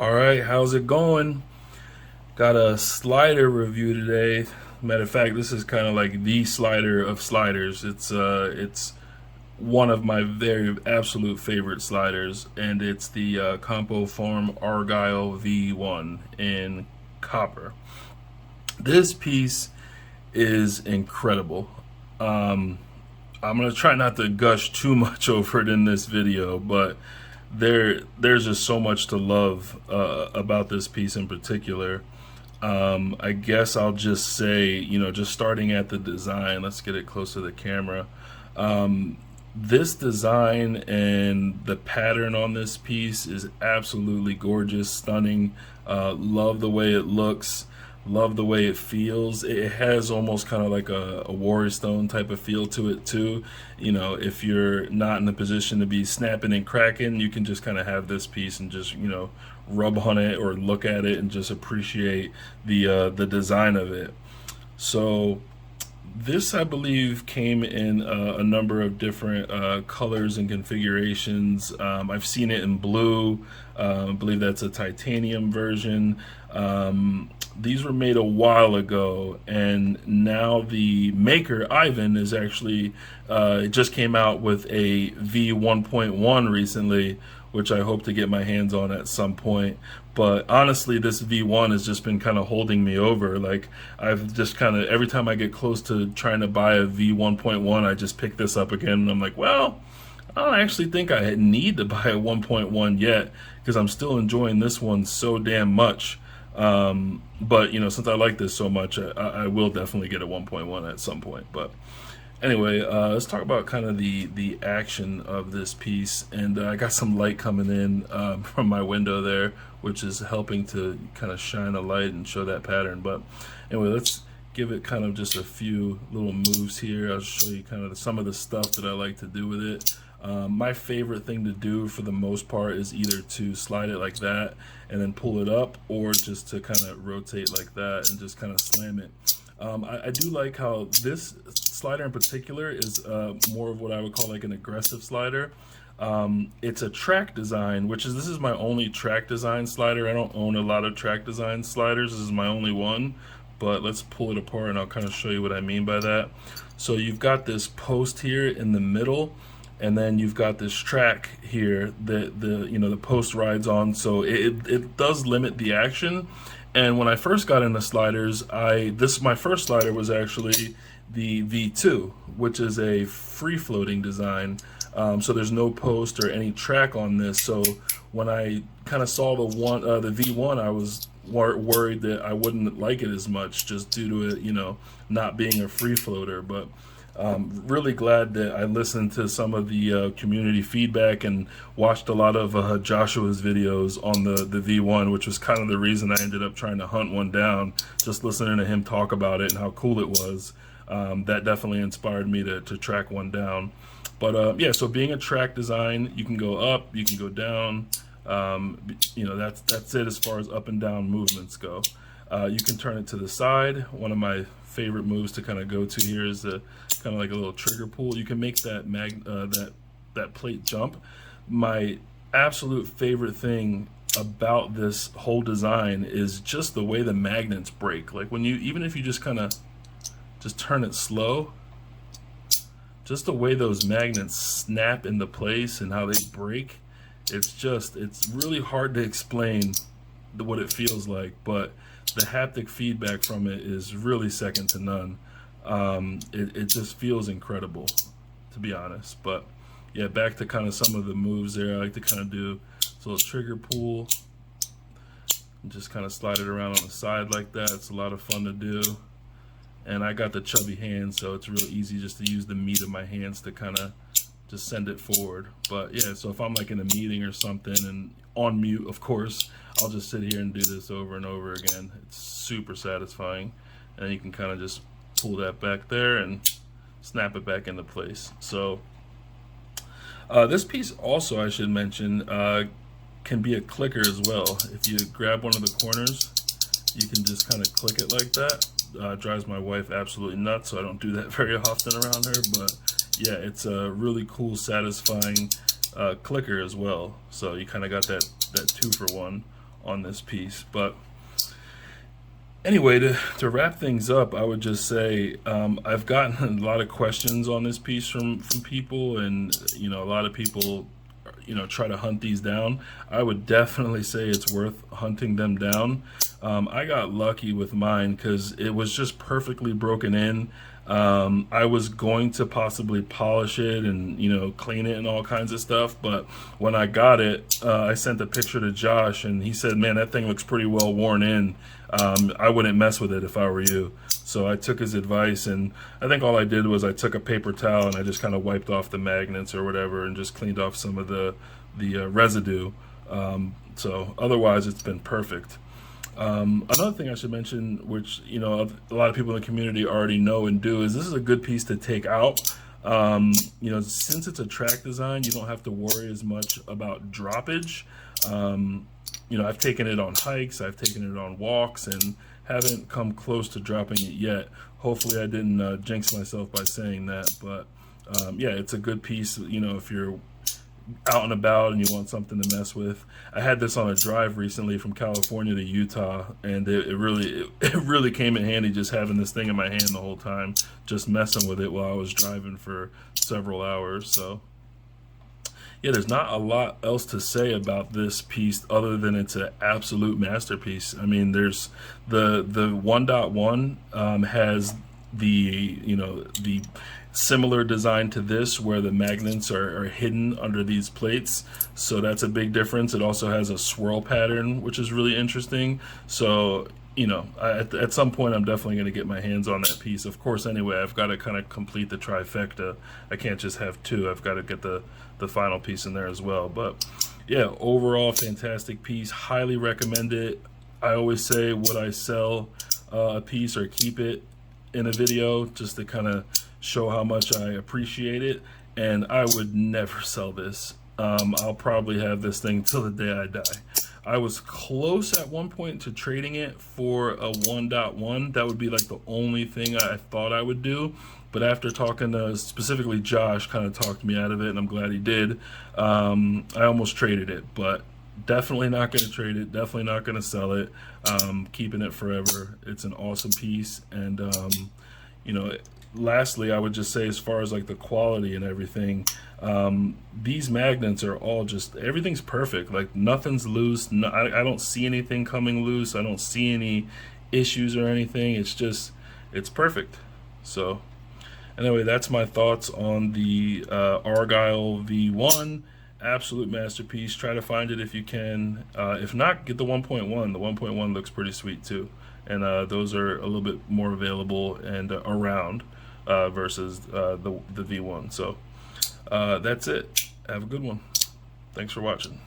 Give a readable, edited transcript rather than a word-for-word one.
All right, how's it going? Got a slider review today. Matter of fact, this is kind of like the slider of sliders. It's one of my very absolute favorite sliders, and it's the Compoform Argyle V1 in copper. This piece is incredible. Um, I'm gonna try not to gush too much over it in this video, but there's just so much to love about this piece in particular. I guess I'll just say, just starting at the design, let's get it close to the camera. This design and the pattern on this piece is absolutely gorgeous, stunning. Love the way it looks. Love the way it feels. It has almost kind of like a Warrior Stone type of feel to it too. If you're not in the position to be snapping and cracking, you can just kind of have this piece and just rub on it or look at it and just appreciate the design of it. So this, I believe, came in a number of different colors and configurations. I've seen it in blue. I believe that's a titanium version. These were made a while ago, and now the maker, Ivan, is actually it just came out with a V1.1 recently, which I hope to get my hands on at some point. But honestly, this V1 has just been kind of holding me over. Like, I've just kind of, every time I get close to trying to buy a V1.1, I just pick this up again, and I'm like, well, I don't actually think I need to buy a 1.1 yet, because I'm still enjoying this one so damn much. But since I like this so much, I will definitely get a 1.1 at some point. But anyway, let's talk about kind of the action of this piece. And I got some light coming in from my window there, which is helping to kind of shine a light and show that pattern. But anyway, let's give it kind of just a few little moves here. I'll show you kind of some of the stuff that I like to do with it. My favorite thing to do for the most part is either to slide it like that and then pull it up, or just to kind of rotate like that and just kind of slam it. I do like how this slider in particular is more of what I would call like an aggressive slider. It's a track design, this is my only track design slider. I don't own a lot of track design sliders. This is my only one. But let's pull it apart and I'll kind of show you what I mean by that. So you've got this post here in the middle, and then you've got this track here that the post rides on. So it does limit the action. And when I first got into sliders, my first slider was actually the V2, which is a free floating design. So there's no post or any track on this. So when I kind of saw the V1, I was worried that I wouldn't like it as much, just due to it, not being a free floater. But really glad that I listened to some of the community feedback and watched a lot of Joshua's videos on the V1, which was kind of the reason I ended up trying to hunt one down, just listening to him talk about it and how cool it was. That definitely inspired me to track one down. But yeah, so being a track design, you can go up, you can go down. That's it as far as up and down movements go. You can turn it to the side. One of my favorite moves to kind of go to here is kind of like a little trigger pull. You can make that that plate jump. My absolute favorite thing about this whole design is just the way the magnets break. Like even if you just kind of turn it slow, just the way those magnets snap into place and how they break, it's really hard to explain what it feels like, but the haptic feedback from it is really second to none. It just feels incredible, to be honest. But yeah, back to kind of some of the moves there. I like to kind of do a little trigger pull and just kind of slide it around on the side like that. It's a lot of fun to do. And I got the chubby hands, so it's real easy just to use the meat of my hands to kind of just send it forward. But yeah, so if I'm like in a meeting or something and on mute, of course, I'll just sit here and do this over and over again. It's super satisfying. And you can kind of just pull that back there and snap it back into place. So this piece also, I should mention, can be a clicker as well. If you grab one of the corners, you can just kind of click it like that. Drives my wife absolutely nuts, so I don't do that very often around her. But yeah, it's a really cool, satisfying clicker as well. So you kind of got that 2-for-1 on this piece. But anyway, to wrap things up, I would just say I've gotten a lot of questions on this piece from people, and a lot of people try to hunt these down. I would definitely say it's worth hunting them down. I got lucky with mine because it was just perfectly broken in. I was going to possibly polish it and clean it and all kinds of stuff, but when I got it, I sent a picture to Josh, and he said, "Man, that thing looks pretty well worn in. I wouldn't mess with it if I were you." So I took his advice, and I think all I did was I took a paper towel and I just kind of wiped off the magnets or whatever and just cleaned off some of the residue. So otherwise, it's been perfect. Another thing I should mention, which a lot of people in the community already know and do, is this is a good piece to take out. Since it's a track design, you don't have to worry as much about droppage. I've taken it on hikes, I've taken it on walks, and haven't come close to dropping it yet. Hopefully I didn't jinx myself by saying that, but yeah, it's a good piece, if you're out and about and you want something to mess with. I had this on a drive recently from California to Utah, and it really came in handy just having this thing in my hand the whole time, just messing with it while I was driving for several hours. So yeah, there's not a lot else to say about this piece other than it's an absolute masterpiece. I mean, there's the 1.1 has the similar design to this, where the magnets are hidden under these plates, so that's a big difference. It also has a swirl pattern, which is really interesting. So at some point I'm definitely going to get my hands on that piece. Of course, anyway, I've got to kind of complete the trifecta. I can't just have two. I've got to get the final piece in there as well. But yeah, overall fantastic piece, highly recommend it. I always say, would I sell a piece or keep it in a video, just to kind of show how much I appreciate it? And I would never sell this. I'll probably have this thing till the day I die. I was close at one point to trading it for a 1.1. That would be like the only thing I thought I would do. But after talking to specifically Josh, kind of talked me out of it, and I'm glad he did. I almost traded it, but definitely not going to trade it. Definitely not going to sell it. Keeping it forever. It's an awesome piece. And, lastly, I would just say, as far as like the quality and everything, these magnets are all just, everything's perfect. Like nothing's loose. No, I don't see anything coming loose. I don't see any issues or anything. It's perfect. So anyway, that's my thoughts on the Argyle V1. Absolute masterpiece. Try to find it if you can. If not, get the 1.1. The 1.1 looks pretty sweet too, and those are a little bit more available and around versus the V1. So that's it. Have a good one. Thanks for watching.